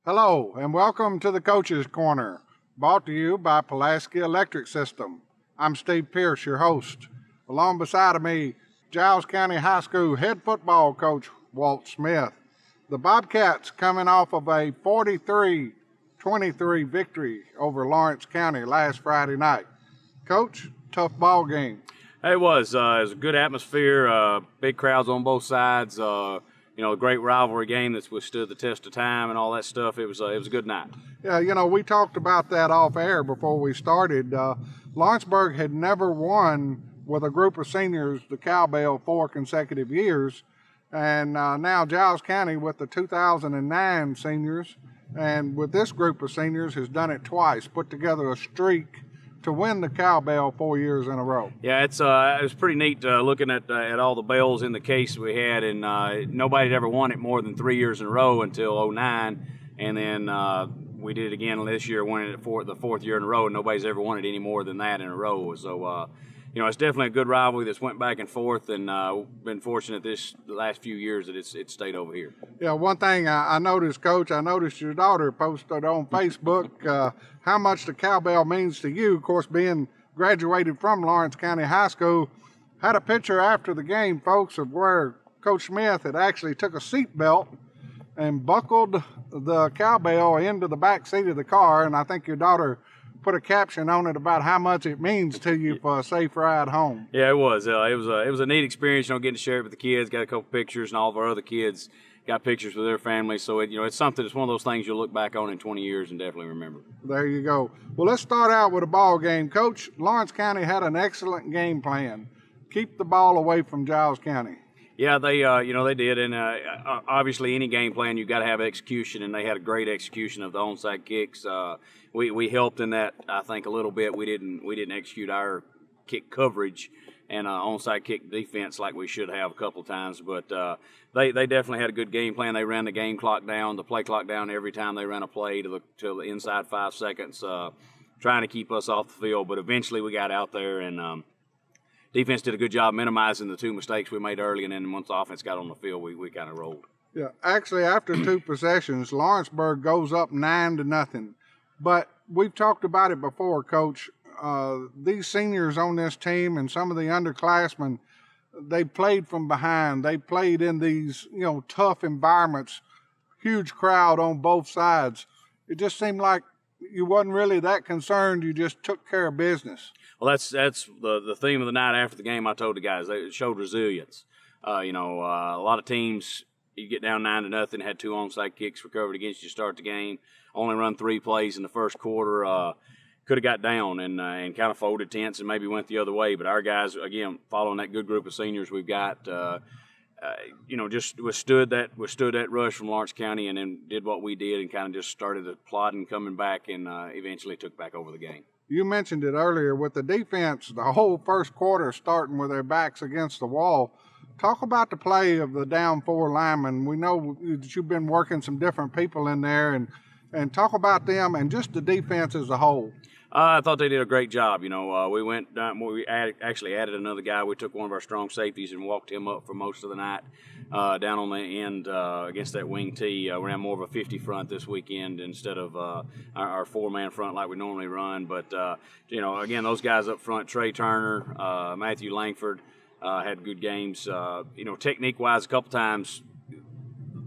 Hello, and welcome to the Coach's Corner, brought to you by Pulaski Electric System. I'm Steve Pierce, your host. Along beside of me, Giles County High School head football coach Walt Smith. The Bobcats coming off of a 43-23 victory over Lawrence County last Friday night. Coach, tough ball game. It was. It was a good atmosphere, big crowds on both sides. A great rivalry game that's withstood the test of time and all that stuff. It was a good night. Yeah, we talked about that off air before we started. Lawrenceburg had never won with a group of seniors the Cowbell 4 consecutive years. And now Giles County with the 2009 seniors and with this group of seniors has done it twice, put together a streak to win the Cowbell 4 years in a row. Yeah, it was pretty neat looking at all the bells in the case we had, and nobody had ever won it more than 3 years in a row until '09, and then we did it again this year, winning it for the fourth year in a row, and nobody's ever won it any more than that in a row. So, it's definitely a good rivalry that's went back and forth, and been fortunate the last few years that it's stayed over here. Yeah, one thing I noticed, Coach, I noticed your daughter posted on Facebook how much the Cowbell means to you. Of course, being graduated from Lawrence County High School, had a picture after the game, folks, of where Coach Smith had actually took a seat belt and buckled the Cowbell into the back seat of the car, and I think your daughter put a caption on it about how much it means to you for a safe ride home. Yeah, it was. It was a neat experience, getting to share it with the kids. Got a couple pictures, and all of our other kids got pictures with their families. So it's something. It's one of those things you'll look back on in 20 years and definitely remember. There you go. Well, let's start out with a ball game, Coach. Lawrence County had an excellent game plan. Keep the ball away from Giles County. Yeah, they did, and obviously any game plan you got to have execution, and they had a great execution of the onside kicks. We helped in that, I think, a little bit. We didn't execute our kick coverage and onside kick defense like we should have a couple of times, but they definitely had a good game plan. They ran the game clock down, the play clock down every time they ran a play to the inside 5 seconds, trying to keep us off the field. But eventually we got out there and. Defense did a good job minimizing the 2 mistakes we made early, and then once the offense got on the field, we kind of rolled. Yeah, actually, after 2 possessions, Lawrenceburg goes up 9-0. But we've talked about it before, Coach. These seniors on this team and some of the underclassmen, they played from behind. They played in these, tough environments, huge crowd on both sides. It just seemed like you wasn't really that concerned. You just took care of business. Well, that's the theme of the night after the game. I told the guys they showed resilience. A lot of teams, you get down 9-0, had 2 onside kicks recovered against you to start the game, only run 3 plays in the first quarter. Could have got down and kind of folded tents and maybe went the other way. But our guys, again, following that good group of seniors we've got, just withstood that rush from Lawrence County and then did what we did and kind of just started plodding, coming back, and eventually took back over the game. You mentioned it earlier with the defense, the whole first quarter starting with their backs against the wall. Talk about the play of the down 4 linemen. We know that you've been working some different people in there, and talk about them and just the defense as a whole. I thought they did a great job. We went down, we actually added another guy. We took one of our strong safeties and walked him up for most of the night down on the end against that wing T. We ran more of a 50 front this weekend instead of our 4-man front like we normally run. But, again, those guys up front, Trey Turner, Matthew Langford, had good games. Technique-wise, a couple times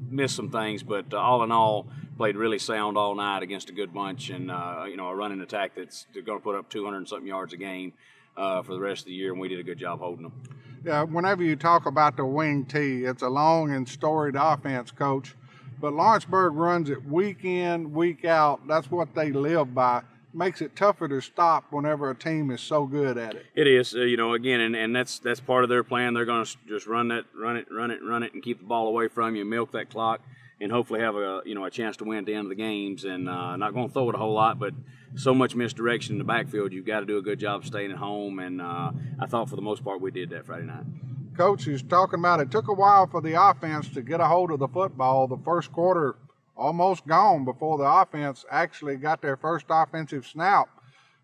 missed some things, but all in all, played really sound all night against a good bunch, and a running attack that's going to put up 200-something yards a game for the rest of the year, and we did a good job holding them. Yeah, whenever you talk about the wing T, it's a long and storied offense, Coach, but Lawrenceburg runs it week in, week out. That's what they live by. Makes it tougher to stop whenever a team is so good at it. It is, again, and that's part of their plan. They're going to just run it, and keep the ball away from you, milk that clock, and hopefully have a chance to win at the end of the games. And not going to throw it a whole lot, but so much misdirection in the backfield, you've got to do a good job staying at home. And I thought for the most part we did that Friday night. Coach is talking about it took a while for the offense to get a hold of the football. The first quarter almost gone before the offense actually got their first offensive snap.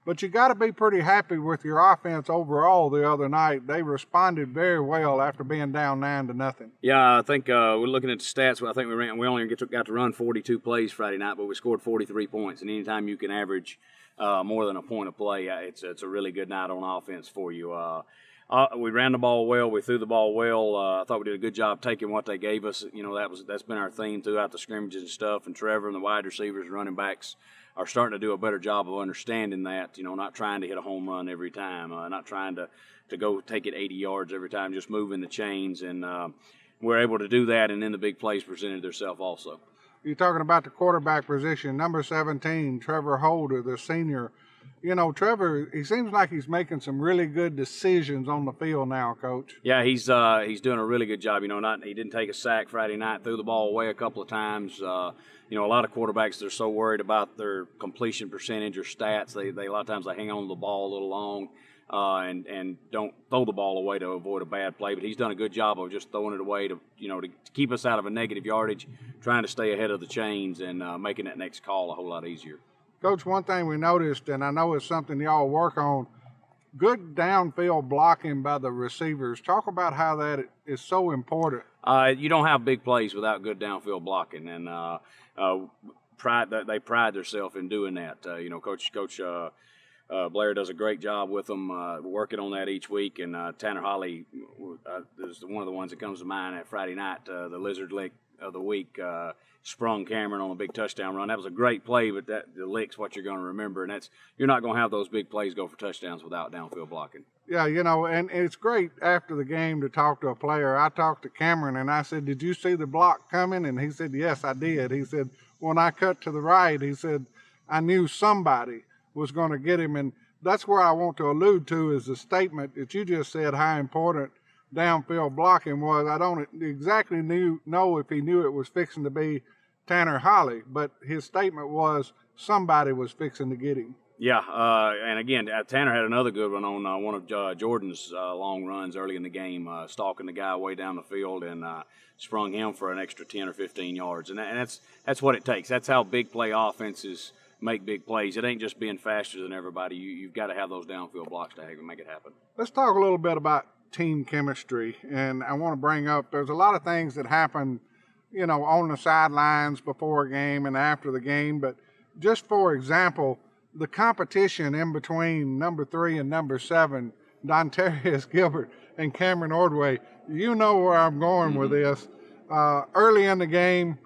But you got to be pretty happy with your offense overall the other night. They responded very well after being down 9-0. Yeah, I think we're looking at the stats. I think we only got to run 42 plays Friday night, but we scored 43 points. And anytime you can average more than a point of play, it's a really good night on offense for you. We ran the ball well. We threw the ball well. I thought we did a good job taking what they gave us. You know, that's been our theme throughout the scrimmages and stuff. And Trevor and the wide receivers, running backs, are starting to do a better job of understanding that. You know, not trying to hit a home run every time, not trying to go take it 80 yards every time, just moving the chains. And we're able to do that. And then the big plays presented themselves also. You're talking about the quarterback position, number 17, Trevor Holder, the senior. You know, Trevor, he seems like he's making some really good decisions on the field now, Coach. Yeah, he's doing a really good job. You know, he didn't take a sack Friday night, threw the ball away a couple of times. You know, a lot of quarterbacks, they're so worried about their completion percentage or stats. They a lot of times they hang on to the ball a little long and don't throw the ball away to avoid a bad play. But he's done a good job of just throwing it away to keep us out of a negative yardage, trying to stay ahead of the chains and making that next call a whole lot easier. Coach, one thing we noticed, and I know it's something y'all work on, good downfield blocking by the receivers. Talk about how that is so important. You don't have big plays without good downfield blocking, and they pride themselves in doing that. You know, Coach Blair does a great job with them, working on that each week. And Tanner Holly is one of the ones that comes to mind at Friday night, the lizard lick of the week. Sprung Cameron on a big touchdown run. That was a great play, but the lick's what you're going to remember, and you're not going to have those big plays go for touchdowns without downfield blocking. Yeah, you know, and it's great after the game to talk to a player. I talked to Cameron, and I said, "Did you see the block coming?" And he said, "Yes, I did." He said, "When I cut to the right," he said, "I knew somebody was going to get him." And that's where I want to allude to is the statement that you just said, how important downfield blocking was. I don't exactly know if he knew it was fixing to be Tanner Holly, but his statement was somebody was fixing to get him. Yeah, and again, Tanner had another good one on one of Jordan's long runs early in the game, stalking the guy way down the field and sprung him for an extra 10 or 15 yards. And that's what it takes. That's how big play offenses make big plays. It ain't just being faster than everybody. You've got to have those downfield blocks to make it happen. Let's talk a little bit about team chemistry, and I want to bring up there's a lot of things that happen, you know, on the sidelines before a game and after the game. But just for example, the competition in between number 3 and number 7, Dontarius Gilbert and Cameron Ordway, you know where I'm going with this. Early in the game,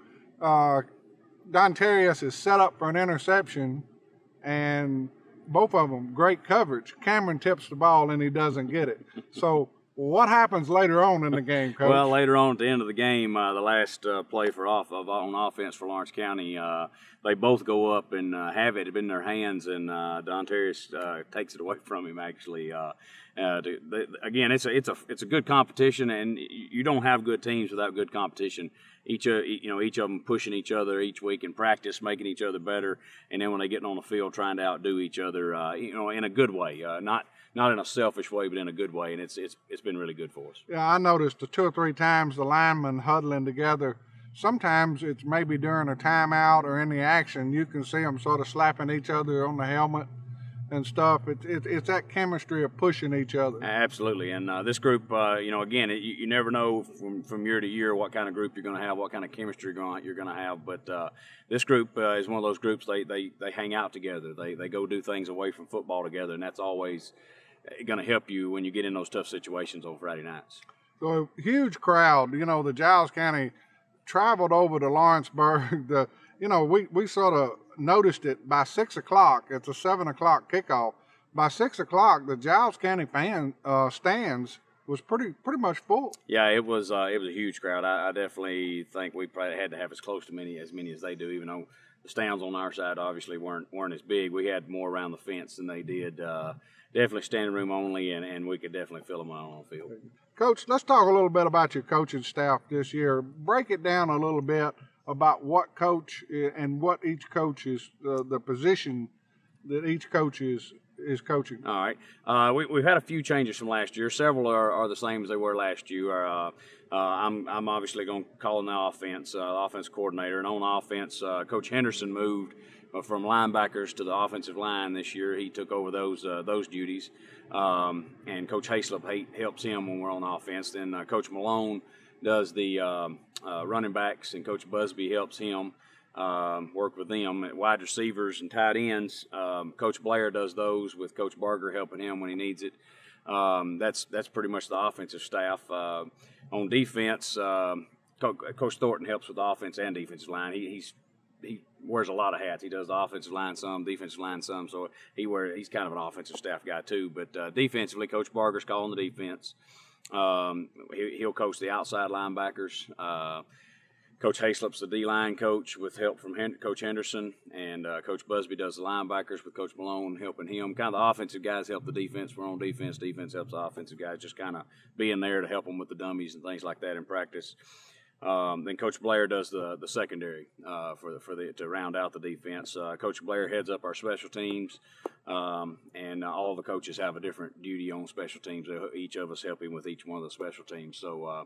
Dontarius is set up for an interception, and both of them great coverage. Cameron tips the ball and he doesn't get it. So what happens later on in the game, Coach? Well, later on at the end of the game, the last play on offense for Lawrence County, they both go up and have it in their hands, and Dontarius takes it away from him. Actually, again, it's a good competition, and you don't have good teams without good competition. Each of them pushing each other each week in practice, making each other better, and then when they get on the field, trying to outdo each other, in a good way, not in a selfish way, but in a good way, and it's been really good for us. Yeah, I noticed 2 or 3 times the linemen huddling together. Sometimes it's maybe during a timeout or in the action, you can see them sort of slapping each other on the helmet and stuff. It's that chemistry of pushing each other. Absolutely, and this group, again, you never know from year to year what kind of group you're going to have, what kind of chemistry you're going to have. But this group is one of those groups they hang out together. They go do things away from football together, and that's always going to help you when you get in those tough situations on Friday nights. So a huge crowd. You know, the Giles County traveled over to Lawrenceburg. We sort of noticed it by 6 o'clock. It's a 7 o'clock kickoff. By 6 o'clock, the Giles County stands was pretty much full. Yeah, it was a huge crowd. I definitely think we probably had to have as close to as many as they do, even though the stands on our side obviously weren't as big. We had more around the fence than they did. Definitely standing room only, and we could definitely fill them out on the field. Coach, let's talk a little bit about your coaching staff this year. Break it down a little bit about what coach and what each coach is, the position that each coach is is coaching? All right. We've had a few changes from last year. Several are the same as they were last year. I'm obviously going to call in the offense coordinator. And on offense, Coach Henderson moved from linebackers to the offensive line this year. He took over those duties. And Coach Hayslip helps him when we're on offense. Then Coach Malone does the running backs, and Coach Busby helps him work with them at wide receivers and tight ends. Coach Blair does those with Coach Barger helping him when he needs it. That's pretty much the offensive staff. On defense, Coach Thornton helps with the offense and defensive line. He wears a lot of hats. He does the offensive line some, defensive line some. So he's kind of an offensive staff guy too. But defensively, Coach Barger's calling the defense. He'll coach the outside linebackers. Coach Hayslip's the D-line coach with help from Coach Henderson, and Coach Busby does the linebackers with Coach Malone helping him. Kind of the offensive guys help the defense. We're on defense. Defense helps the offensive guys, just kind of being there to help them with the dummies and things like that in practice. Then Coach Blair does the secondary to round out the defense. Coach Blair heads up our special teams, and all the coaches have a different duty on special teams. Each of us helping with each one of the special teams. So,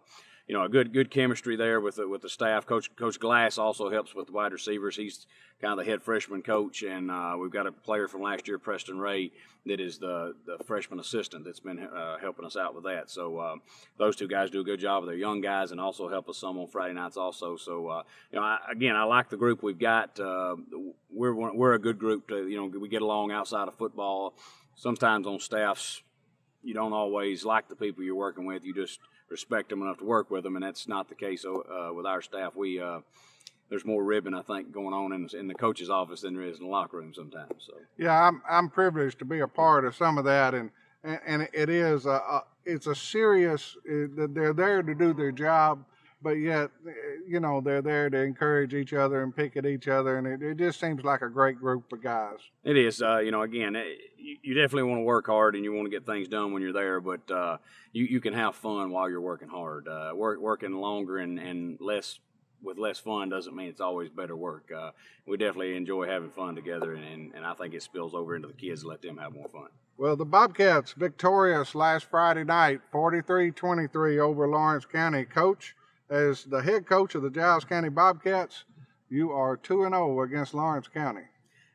a good chemistry there with the staff. Coach Glass also helps with the wide receivers. He's kind of the head freshman coach, and we've got a player from last year, Preston Ray, that is the freshman assistant that's been helping us out with that. So those two guys do a good job with their young guys and also help us some on Friday nights also. So, I like the group we've got. We're a good group. We get along outside of football. Sometimes on staffs, you don't always like the people you're working with. You just respect them enough to work with them, and that's not the case with our staff. There's more ribbon, I think, going on in the coach's office than there is in the locker room sometimes. So yeah, I'm privileged to be a part of some of that, and it is it's a serious. They're there to do their job, but yet they're there to encourage each other and pick at each other, and it just seems like a great group of guys. It is. Again, you definitely want to work hard and you want to get things done when you're there, but you can have fun while you're working hard. Working longer and less with less fun doesn't mean it's always better work. We definitely enjoy having fun together, and I think it spills over into the kids to let them have more fun. Well, the Bobcats victorious last Friday night, 43-23 over Lawrence County. Coach, as the head coach of the Giles County Bobcats, you are 2-0 against Lawrence County.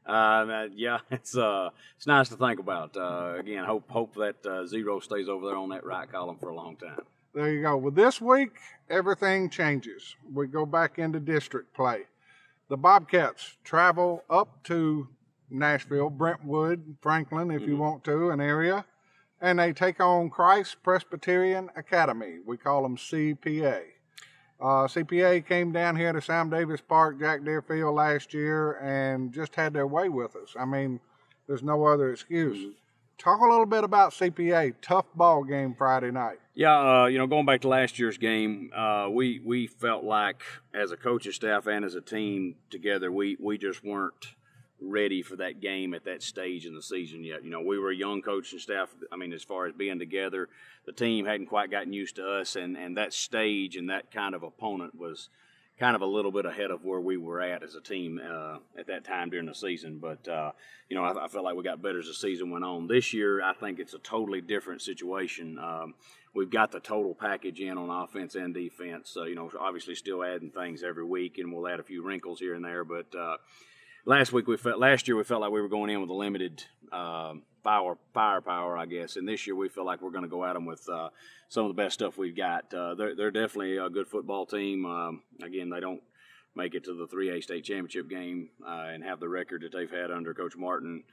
Yeah, it's nice to think about. Again, hope that 0 stays over there on that right column for a long time. There you go. Well, this week, everything changes. We go back into district play. The Bobcats travel up to Nashville, Brentwood, Franklin, if you want to, an area, and they take on Christ Presbyterian Academy. We call them CPA. CPA came down here to Sam Davis Park, Jack Deere Field last year and just had their way with us. I mean, there's no other excuse. Talk a little bit about CPA. Tough ball game Friday night. Yeah, going back to last year's game, we felt like as a coaching staff and as a team together, we just weren't ready for that game at that stage in the season yet. We were a young coaching staff. I mean, as far as being together, the team hadn't quite gotten used to us, and that stage and that kind of opponent was kind of a little bit ahead of where we were at as a team at that time during the season. But, I felt like we got better as the season went on. This year, I think it's a totally different situation. We've got the total package in on offense and defense. So, obviously still adding things every week, and we'll add a few wrinkles here and there. But last year we felt like we were going in with a limited firepower, I guess. And this year we feel like we're going to go at them with some of the best stuff we've got. They're definitely a good football team. Again, they don't make it to the 3A state championship game and have the record that they've had under Coach Martin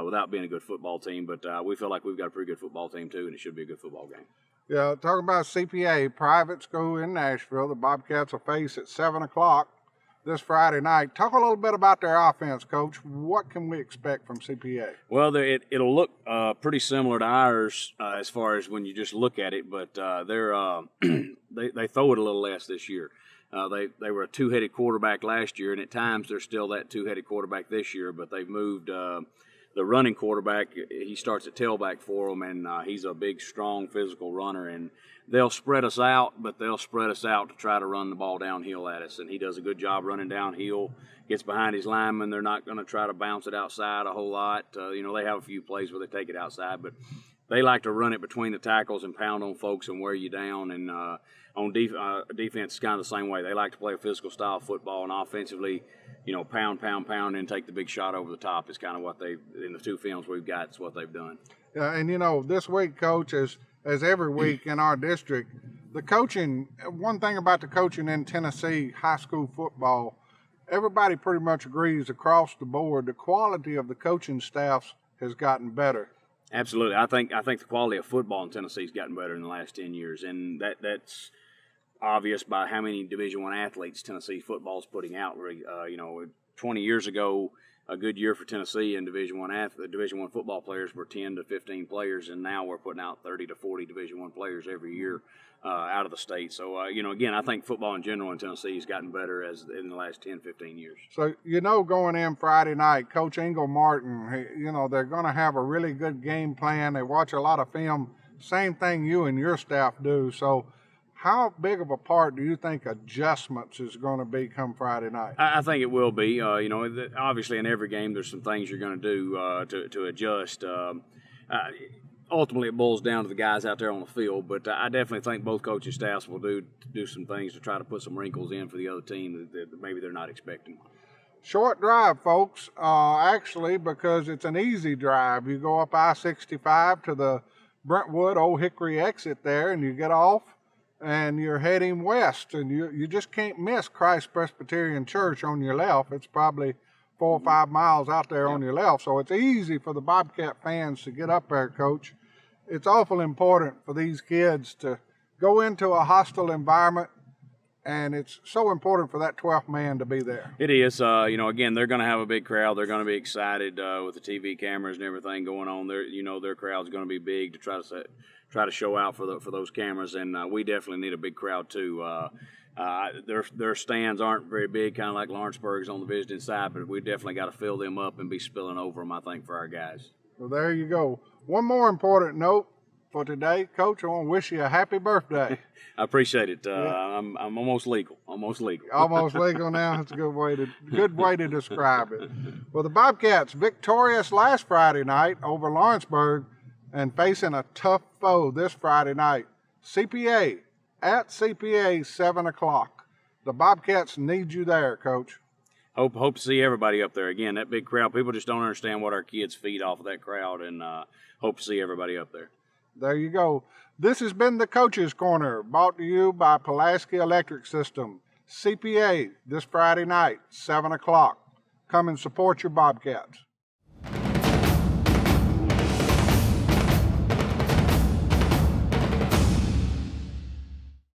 without being a good football team. But we feel like we've got a pretty good football team too, and it should be a good football game. Yeah, talking about CPA, private school in Nashville. The Bobcats will face at 7 o'clock this Friday night. Talk a little bit about their offense, Coach. What can we expect from CPA? Well, it'll look pretty similar to ours as far as when you just look at it, but they throw it a little less this year. They were a two-headed quarterback last year, and at times they're still that two-headed quarterback this year, but they've moved the running quarterback. He starts at tailback for them, and he's a big, strong, physical runner, and they'll spread us out, but they'll spread us out to try to run the ball downhill at us. And he does a good job running downhill, gets behind his linemen. They're not going to try to bounce it outside a whole lot. You know, they have a few plays where they take it outside, but they like to run it between the tackles and pound on folks and wear you down. And on defense, it's kind of the same way. They like to play a physical style of football, and offensively, you know, pound, and take the big shot over the top is kind of what they, in the two films we've got, it's what they've done. And, you know, this week, Coach, as every week in our district, the coaching, one thing about the coaching in Tennessee high school football, everybody pretty much agrees across the board, the quality of the coaching staffs has gotten better. Absolutely. I think the quality of football in Tennessee has gotten better in the last 10 years, and that's obvious by how many Division I athletes Tennessee football is putting out. You know, 20 years ago, a good year for Tennessee in Division I football players were 10 to 15 players, and now we're putting out 30 to 40 Division I players every year out of the state. So, you know, again, I think football in general in Tennessee has gotten better as in the last 10, 15 years. So, you know, going in Friday night, Coach Engel Martin, you know, they're going to have a really good game plan. They watch a lot of film, same thing you and your staff do. So, how big of a part do you think adjustments is going to be come Friday night? I think it will be. You know, obviously in every game there's some things you're going to do to adjust. Ultimately, it boils down to the guys out there on the field, but I definitely think both coaching staffs will do some things to try to put some wrinkles in for the other team that maybe they're not expecting. Short drive, folks, actually, because it's an easy drive. You go up I-65 to the Brentwood Old Hickory exit there, and you get off, and you're heading west, and you just can't miss Christ Presbyterian Church on your left. It's probably 4 or 5 miles out there on your left, so it's easy for the Bobcat fans to get up there, Coach. It's awful important for these kids to go into a hostile environment, and it's so important for that 12th man to be there. It is. You know, again, they're going to have a big crowd. They're going to be excited with the TV cameras and everything going on. You know, their crowd's going to be big to try to show out for those cameras, and we definitely need a big crowd too. Their stands aren't very big, kind of like Lawrenceburg's on the visiting side, but we definitely got to fill them up and be spilling over them, I think, for our guys. Well, there you go. One more important note for today, Coach. I want to wish you a happy birthday. I appreciate it. I'm almost legal. Almost legal. Almost legal now. That's a good way to describe it. Well, the Bobcats victorious last Friday night over Lawrenceburg and facing a tough foe this Friday night. CPA at CPA 7 o'clock. The Bobcats need you there, Coach. Hope to see everybody up there. Again, that big crowd. People just don't understand what our kids feed off of that crowd, and hope to see everybody up there. There you go. This has been the Coach's Corner, brought to you by Pulaski Electric System. CPA this Friday night, 7 o'clock. Come and support your Bobcats.